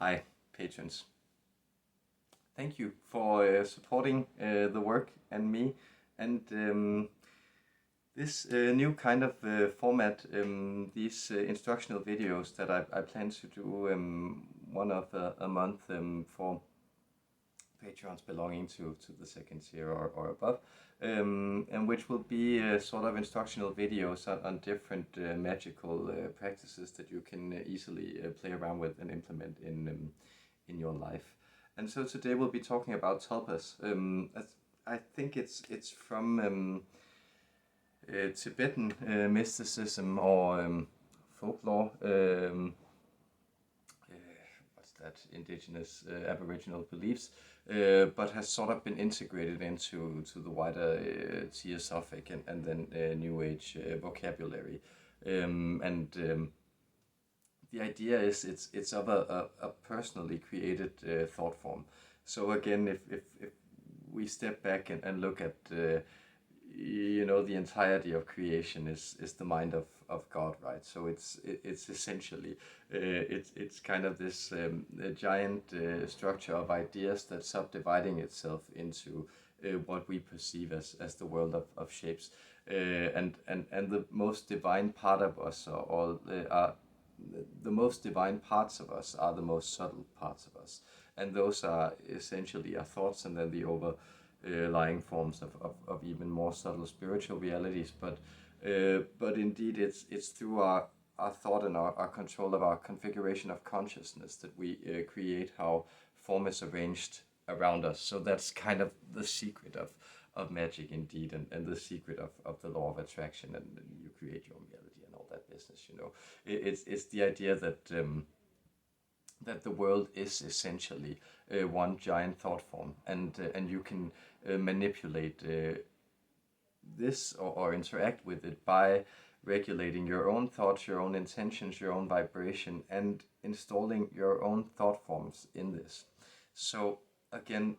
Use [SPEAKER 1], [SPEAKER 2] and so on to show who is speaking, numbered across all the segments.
[SPEAKER 1] Hi, patrons. Thank you for supporting the work and me, and this new kind of format, these instructional videos that I plan to do one of a month for patrons belonging to the second tier or above, and which will be sort of instructional videos on different magical practices that you can easily play around with and implement in your life. And so today we'll be talking about tulpas. I think it's from Tibetan mysticism or folklore. What's that? Indigenous Aboriginal beliefs, but has sort of been integrated into the wider Theosophic and then New Age vocabulary. The idea is it's of a personally created thought form. So again, if we step back and look at the entirety of creation is the mind of God, right? So it's essentially it's kind of this a giant structure of ideas that's subdividing itself into what we perceive as the world of shapes, and the most divine part of us, or the most divine parts of us are the most subtle parts of us, and those are essentially our thoughts, and then the overlying forms of even more subtle spiritual realities. But indeed, it's through our thought and our control of our configuration of consciousness that we create how form is arranged around us. So that's kind of the secret of magic indeed, and the secret of the law of attraction, and you create your own reality and all that business. It's the idea that that the world is essentially one giant thought form, and you can manipulate this or interact with it by regulating your own thoughts, your own intentions, your own vibration, and installing your own thought forms in this. So again,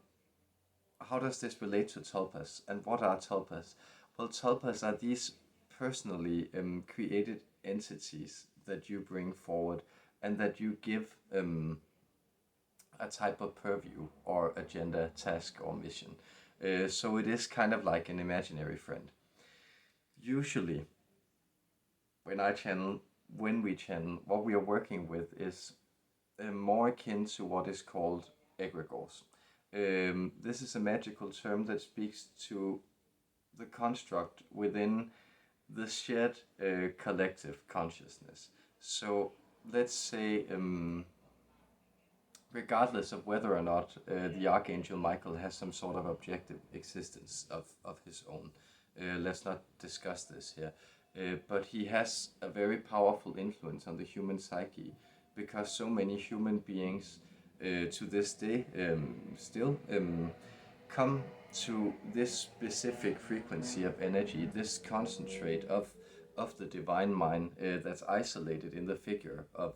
[SPEAKER 1] how does this relate to tulpas, and what are tulpas? Well, tulpas are these personally created entities that you bring forward and that you give a type of purview or agenda, task, or mission. So it is kind of like an imaginary friend. Usually, when we channel, what we are working with is more akin to what is called egregores. This is a magical term that speaks to the construct within the shared collective consciousness. So let's say, regardless of whether or not the archangel Michael has some sort of objective existence of his own, let's not discuss this here, but he has a very powerful influence on the human psyche, because so many human beings to this day still come to this specific frequency of energy, this concentrate of the divine mind that's isolated in the figure of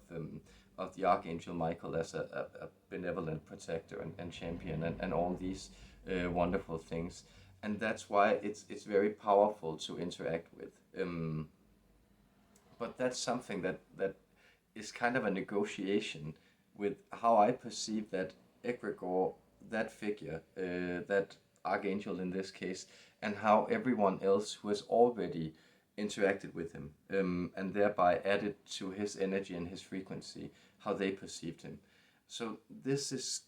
[SPEAKER 1] the archangel Michael as a benevolent protector and champion, and all these wonderful things. And that's why it's very powerful to interact with. But that's something that is kind of a negotiation with how I perceive that egregore, that figure, that archangel in this case, and how everyone else who has already interacted with him, and thereby added to his energy and his frequency, how they perceived him. So this is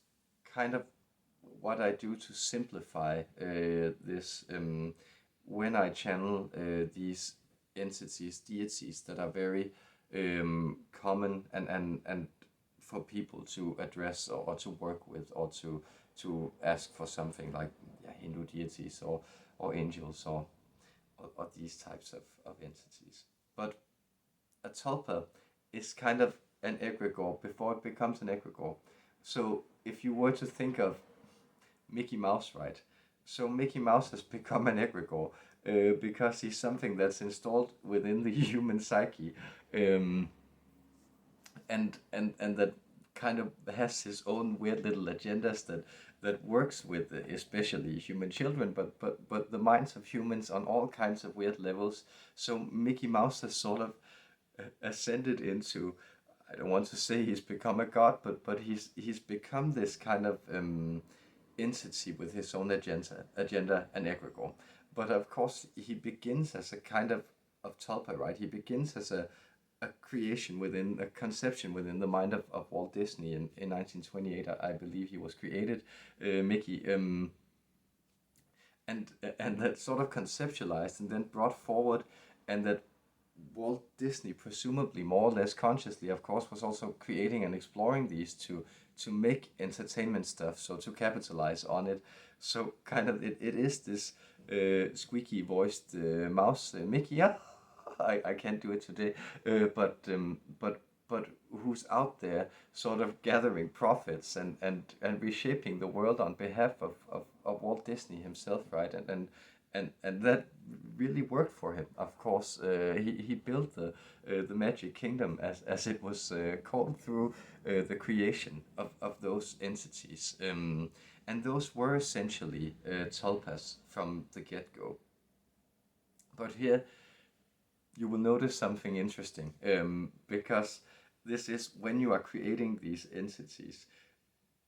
[SPEAKER 1] kind of what I do to simplify this when I channel these entities, deities that are very common and for people to address or to work with, or to ask for something like Hindu deities or angels or these types of entities. But a tulpa is kind of an egregore before it becomes an egregore. So if you were to think of Mickey Mouse, right? So Mickey Mouse has become an egregore because he's something that's installed within the human psyche, and that kind of has his own weird little agendas that works with especially human children, but the minds of humans on all kinds of weird levels. So Mickey Mouse has sort of ascended into I don't want to say he's become a god, but he's become this kind of entity with his own agenda and egregore. But of course, he begins as a kind of tulpa, right? He begins as a creation within a conception within the mind of Walt Disney in 1928. I believe he was created, Mickey, and that sort of conceptualized and then brought forward, and that Walt Disney, presumably more or less consciously, of course, was also creating and exploring these to make entertainment stuff, so to capitalize on it. So kind of it is this squeaky voiced mouse Mickey. Yeah, I can't do it today, but who's out there sort of gathering profits and reshaping the world on behalf of Walt Disney himself, right? And that really worked for him. Of course, he built the Magic Kingdom, as it was called, through the creation of those entities, and those were essentially tulpas from the get-go. But here you will notice something interesting, because this is when you are creating these entities,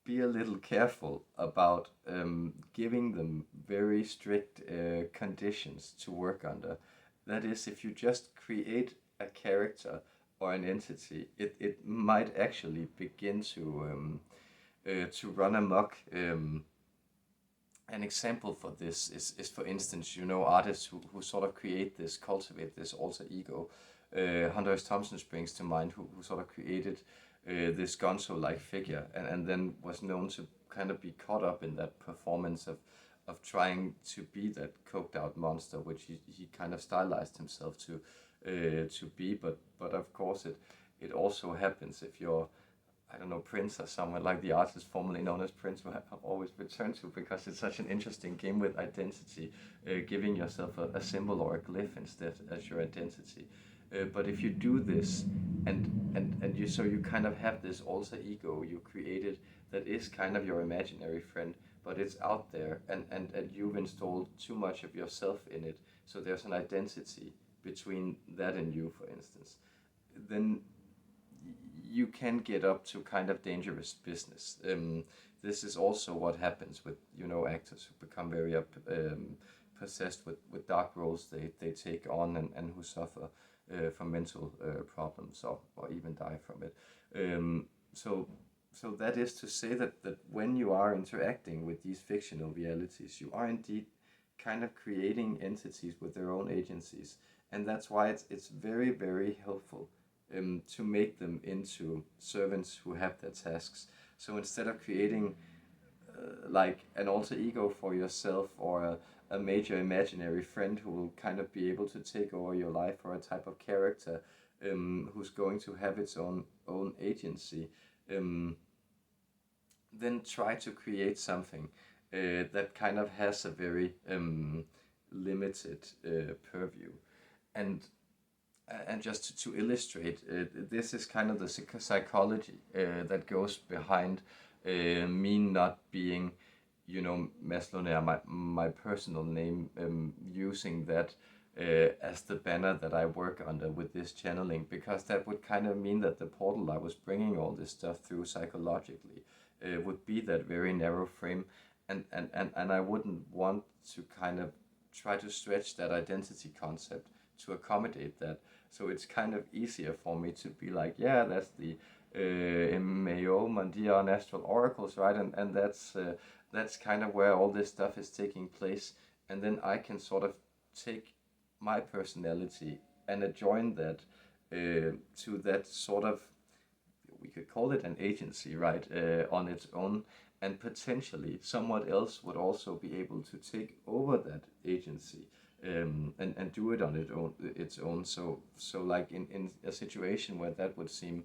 [SPEAKER 1] be a little careful about giving them very strict conditions to work under. That is, if you just create a character or an entity, it might actually begin to run amok. An example for this is for instance, artists who sort of create this, cultivate this alter ego. Hunter S. Thompson springs to mind, who sort of created this Gonzo-like figure, and then was known to kind of be caught up in that performance of trying to be that coked out monster, which he kind of stylized himself to be. But of course it also happens if you're, I don't know, Prince or someone like the artist formerly known as Prince, who I've always returned to because it's such an interesting game with identity, giving yourself a symbol or a glyph instead as your identity. But if you do this, and you kind of have this alter ego you created that is kind of your imaginary friend, but it's out there, and you've installed too much of yourself in it, so there's an identity between that and you, for instance, then you can get up to kind of dangerous business. This is also what happens with actors who become very possessed with dark roles they take on, and who suffer from mental problems, or even die from it. So that is to say that when you are interacting with these fictional realities, you are indeed kind of creating entities with their own agencies, and that's why it's very, very helpful to make them into servants who have their tasks. So instead of creating like an alter ego for yourself, or a major imaginary friend who will kind of be able to take over your life, or a type of character who's going to have its own agency, then try to create something that kind of has a very limited purview. And just to illustrate, this is kind of the psychology that goes behind me not being, Maslonair, my personal name, using that as the banner that I work under with this channeling, because that would kind of mean that the portal I was bringing all this stuff through psychologically would be that very narrow frame, and I wouldn't want to kind of try to stretch that identity concept to accommodate that. So it's kind of easier for me to be like, yeah, that's the MAO, Mandia and Astral Oracles, right? And that's kind of where all this stuff is taking place. And then I can sort of take my personality and adjoin that to that sort of, we could call it an agency, right, on its own. And potentially someone else would also be able to take over that agency and do it on its own. So like in a situation where that would seem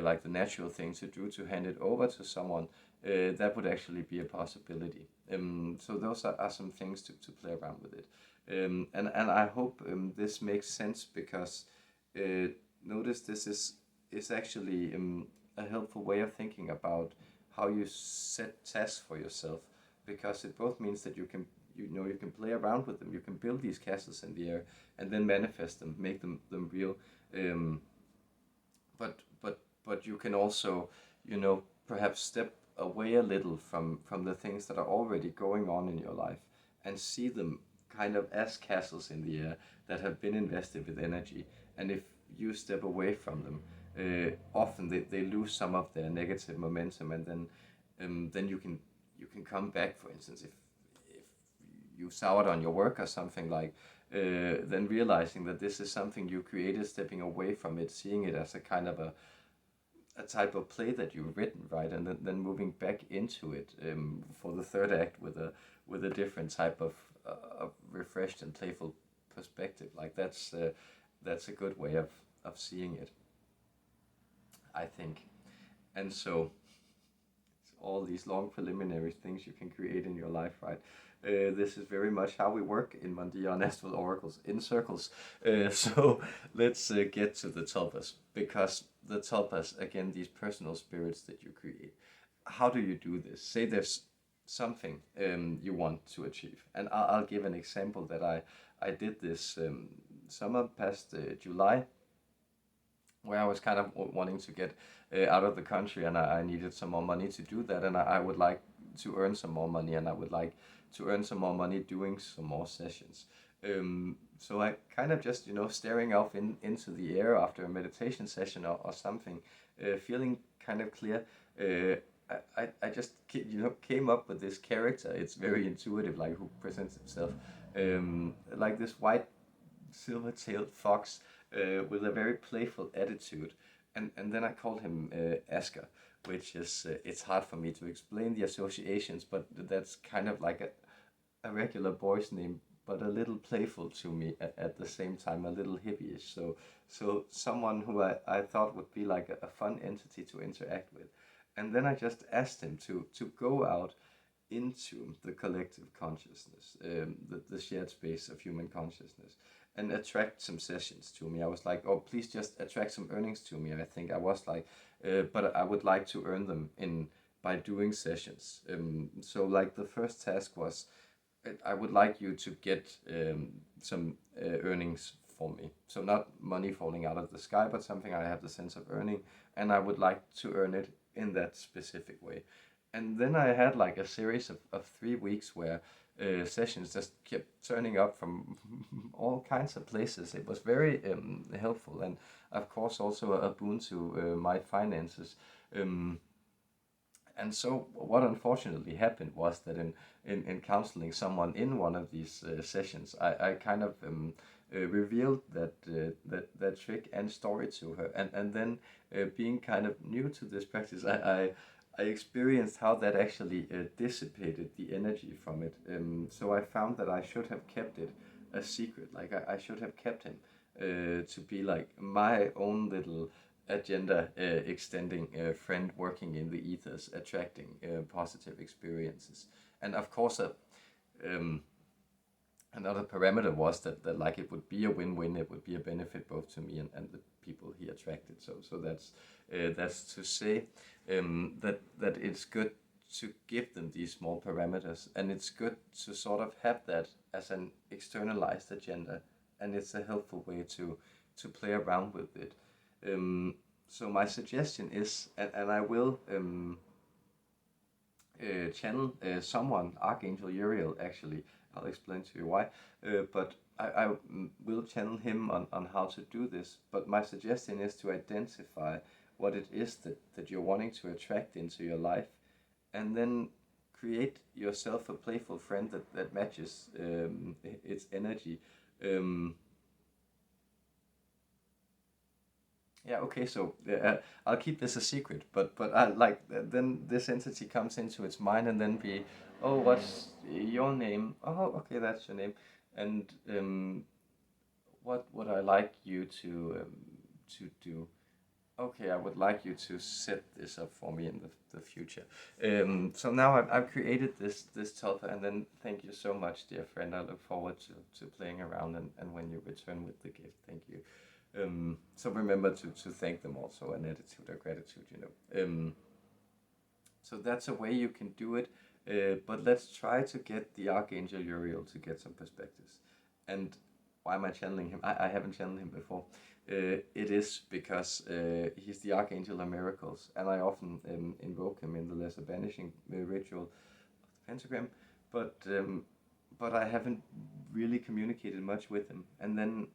[SPEAKER 1] like the natural thing to do, to hand it over to someone, that would actually be a possibility. So those are some things to play around with it. And I hope this makes sense, because notice this is actually a helpful way of thinking about how you set tasks for yourself, because it both means that you can play around with them, you can build these castles in the air and then manifest them, make them real. But but you can also, perhaps step away a little from the things that are already going on in your life and see them kind of as castles in the air that have been invested with energy. And if you step away from them, often they lose some of their negative momentum, and then you can come back. For instance, if you soured on your work or something, like then realizing that this is something you created, stepping away from it, seeing it as a kind of a type of play that you've written, right, and then moving back into it for the third act with a different type of refreshed and playful perspective. Like that's a good way of seeing it, I think. And so all these long preliminary things you can create in your life, right? This is very much how we work in Mondial Astral Oracles, in circles. So let's get to the Tulpas, because the Tulpas, again, these personal spirits that you create. How do you do this? Say there's something you want to achieve. And I'll give an example that I did this summer past July, where I was kind of wanting to get out of the country, and I needed some more money to do that, and I would like to earn some more money, and I would like to earn some more money doing some more sessions. So I kind of just, staring off into the air after a meditation session or something, feeling kind of clear. I just came up with this character. It's very intuitive, like who presents himself like this white silver-tailed fox with a very playful attitude, and then I called him Asker, which is it's hard for me to explain the associations, but that's kind of like a regular boy's name, but a little playful to me at the same time, a little hippie-ish. So someone who I thought would be like a fun entity to interact with, and then I just asked him to go out into the collective consciousness, the shared space of human consciousness, and attract some sessions to me. I was like, oh, please just attract some earnings to me. I think I was like, but I would like to earn them by doing sessions. So like the first task was, I would like you to get some earnings for me. So not money falling out of the sky, but something I have the sense of earning, and I would like to earn it in that specific way. And then I had like a series of 3 weeks where sessions just kept turning up from all kinds of places. It was very helpful, and of course also a boon to my finances. And so what unfortunately happened was that in counseling someone in one of these sessions, I kind of revealed that trick and story to her, and then being kind of new to this practice, I experienced how that actually dissipated the energy from it. So I found that I should have kept it a secret. Like I should have kept him to be like my own little agenda extending friend working in the ethers, attracting positive experiences. And of course, another parameter was that like it would be a win-win. It would be a benefit both to me and the people he attracted. So that's to say that it's good to give them these small parameters, and it's good to sort of have that as an externalized agenda, and it's a helpful way to play around with it. So my suggestion is, and I will channel someone, Archangel Uriel, actually. I'll explain to you why. But I will channel him on how to do this. But my suggestion is to identify what it is that you're wanting to attract into your life, and then create yourself a playful friend that matches its energy. Yeah, okay, so I'll keep this a secret, but I like then this entity comes into its mind and then be, oh, what's your name? Oh, okay, that's your name, and what would I like you to do? Okay, I would like you to set this up for me in the future. So now I've created this tulpa, and then thank you so much, dear friend. I look forward to playing around, and when you return with the gift, thank you. So remember to thank them also, an attitude of gratitude, So that's a way you can do it, but let's try to get the Archangel Uriel to get some perspectives. And why am I channeling him? I haven't channeled him before. It is because he's the archangel of miracles, and I often invoke him in the lesser banishing ritual of the pentagram, but but I haven't really communicated much with him. And then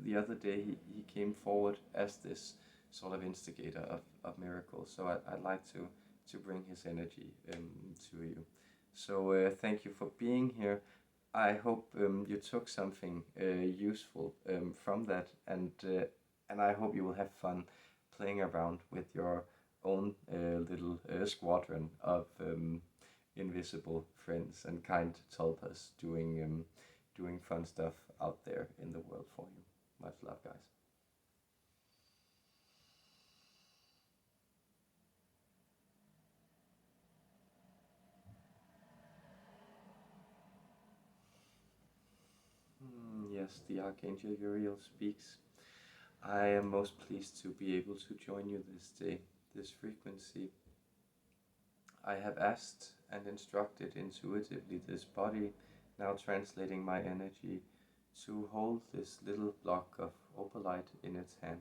[SPEAKER 1] the other day he came forward as this sort of instigator of miracles. So I'd like to bring his energy to you. So thank you for being here. I hope you took something useful from that, and I hope you will have fun playing around with your own little squadron of invisible friends and kind tulpas doing fun stuff out there in the world for you. Much love, guys. Yes, the Archangel Uriel speaks. I am most pleased to be able to join you this day, this frequency. I have asked and instructed intuitively this body, now translating my energy, to hold this little block of opalite in its hand.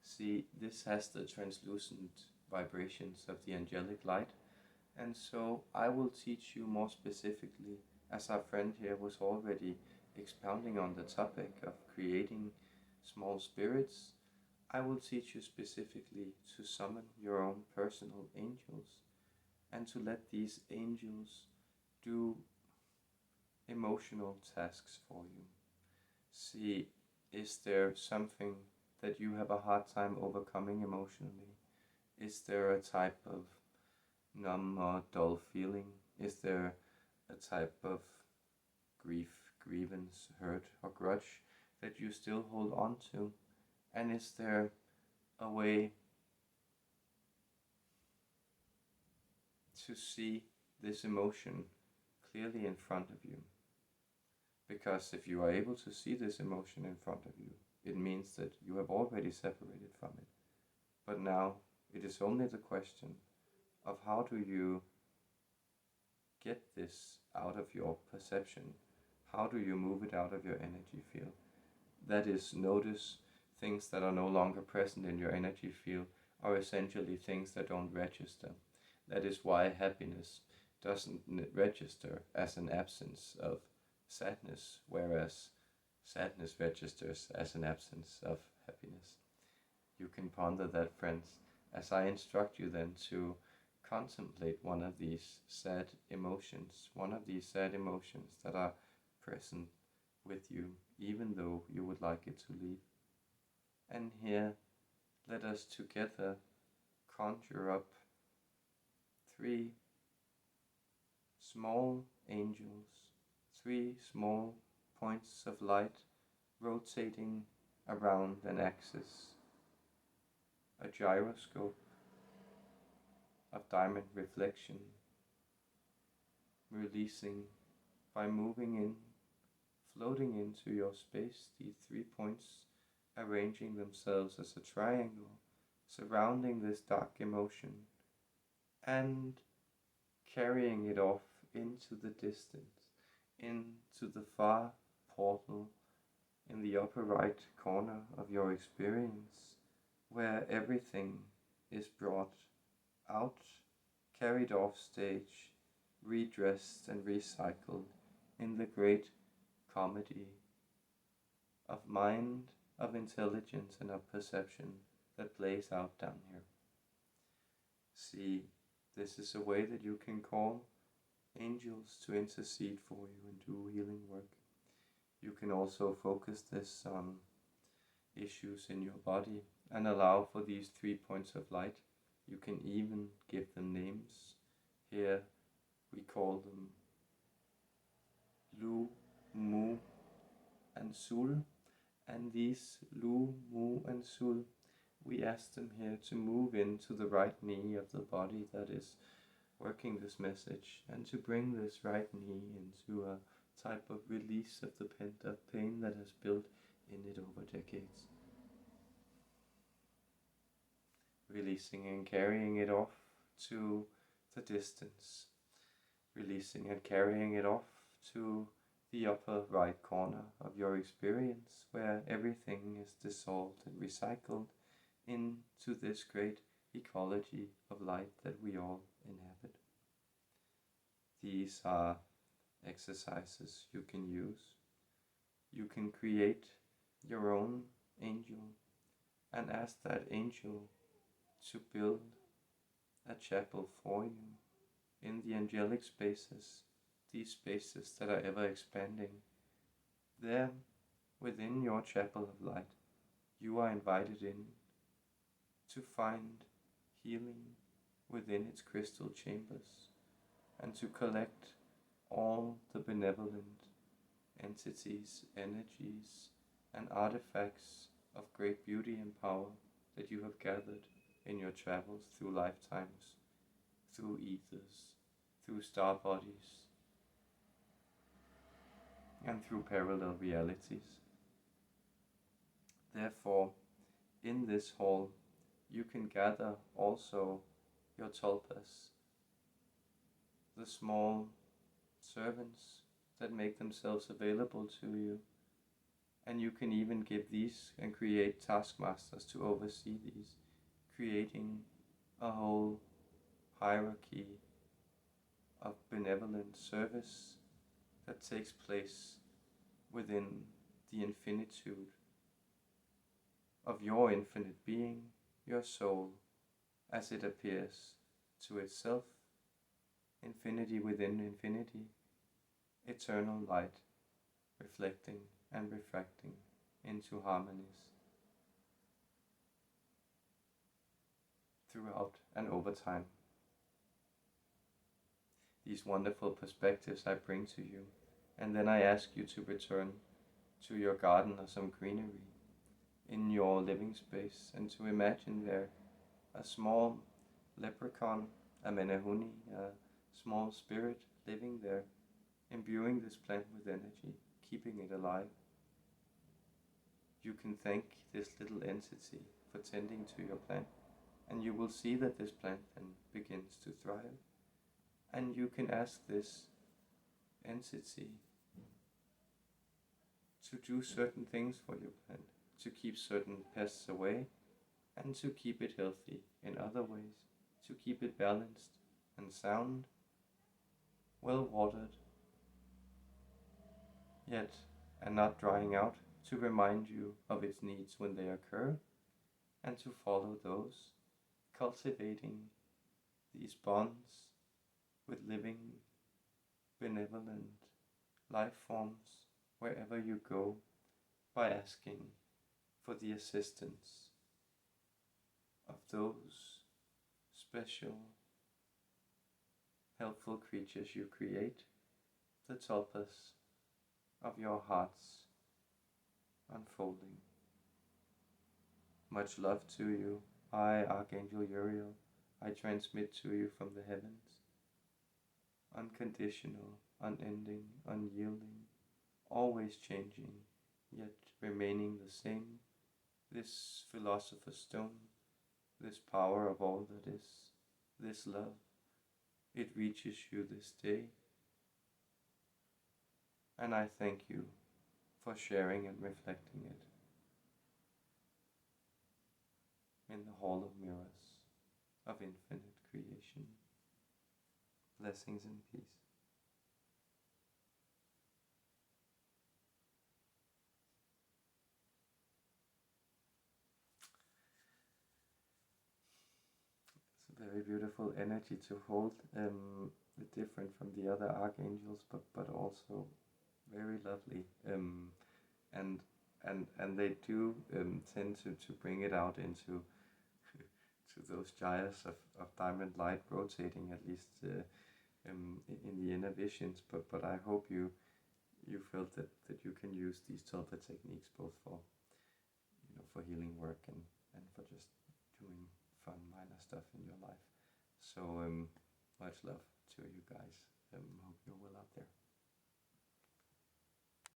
[SPEAKER 1] See, this has the translucent vibrations of the angelic light, and so I will teach you more specifically, as our friend here was already expounding on the topic of creating small spirits. I will teach you specifically to summon your own personal angels and to let these angels do emotional tasks for you. See, is there something that you have a hard time overcoming emotionally? Is there a type of numb or dull feeling? Is there a type of grief, grievance, hurt, or grudge that you still hold on to? And is there a way to see this emotion clearly in front of you? Because if you are able to see this emotion in front of you, it means that you have already separated from it. But now it is only the question of how do you get this out of your perception? How do you move it out of your energy field? That is, notice things that are no longer present in your energy field are essentially things that don't register. That is why happiness doesn't register as an absence of sadness, whereas sadness registers as an absence of happiness. You can ponder that, friends, as I instruct you then to contemplate one of these sad emotions that are present with you, even though you would like it to leave. And here, let us together conjure up 3 small angels, 3 small points of light rotating around an axis, a gyroscope of diamond reflection, releasing by moving in, floating into your space, these 3 points arranging themselves as a triangle, surrounding this dark emotion and carrying it off into the distance, into the far portal in the upper right corner of your experience, where everything is brought out, carried off stage, redressed and recycled in the great comedy of mind, of intelligence and of perception that plays out down here. See, this is a way that you can call angels to intercede for you and do healing work. You can also focus this on issues in your body and allow for these 3 points of light. You can even give them names. Here we call them Lu, Mu, and Sul. And these Lu, Mu, and Sul, we ask them here to move into the right knee of the body that is working this message, and to bring this right knee into a type of release of the pent-up pain that has built in it over decades. Releasing and carrying it off to the distance. Releasing and carrying it off to the upper right corner of your experience, where everything is dissolved and recycled into this great ecology of light that we all inhabit. These are exercises you can use. You can create your own angel and ask that angel to build a chapel for you in the angelic spaces, these spaces that are ever expanding. There, within your chapel of light, you are invited in to find healing within its crystal chambers and to collect all the benevolent entities, energies, and artifacts of great beauty and power that you have gathered in your travels through lifetimes, through ethers, through star bodies, and through parallel realities. Therefore, in this hall, you can gather also your tulpas, the small servants that make themselves available to you, and you can even give these and create taskmasters to oversee these, creating a whole hierarchy of benevolent service that takes place within the infinitude of your infinite being, your soul, as it appears to itself, infinity within infinity, eternal light, reflecting and refracting into harmonies throughout and over time. These wonderful perspectives I bring to you, and then I ask you to return to your garden or some greenery in your living space, and to imagine there a small leprechaun, a menehune, a small spirit living there, imbuing this plant with energy, keeping it alive. You can thank this little entity for tending to your plant, and you will see that this plant then begins to thrive. And you can ask this entity to do certain things for your plant, to keep certain pests away, and to keep it healthy in other ways, to keep it balanced and sound, well watered, yet and not drying out, to remind you of its needs when they occur, and to follow those, cultivating these bonds with living, benevolent life forms wherever you go, by asking for the assistance of those special, helpful creatures you create, the tulpas of your hearts unfolding. Much love to you. I, Archangel Uriel, I transmit to you from the heavens, unconditional, unending, unyielding, always changing, yet remaining the same, this philosopher's stone, this power of all that is, this love, it reaches you this day, and I thank you for sharing and reflecting it in the Hall of Mirrors of infinite creation. Blessings and peace. It's a very beautiful energy to hold, different from the other archangels, but also very lovely, and they do tend to bring it out into to those gyres of diamond light rotating, at least in the inner visions. But I hope you felt that you can use these tulpa techniques both for for healing work and for just doing fun minor stuff in your life. So much love to you guys. Hope you're well out there.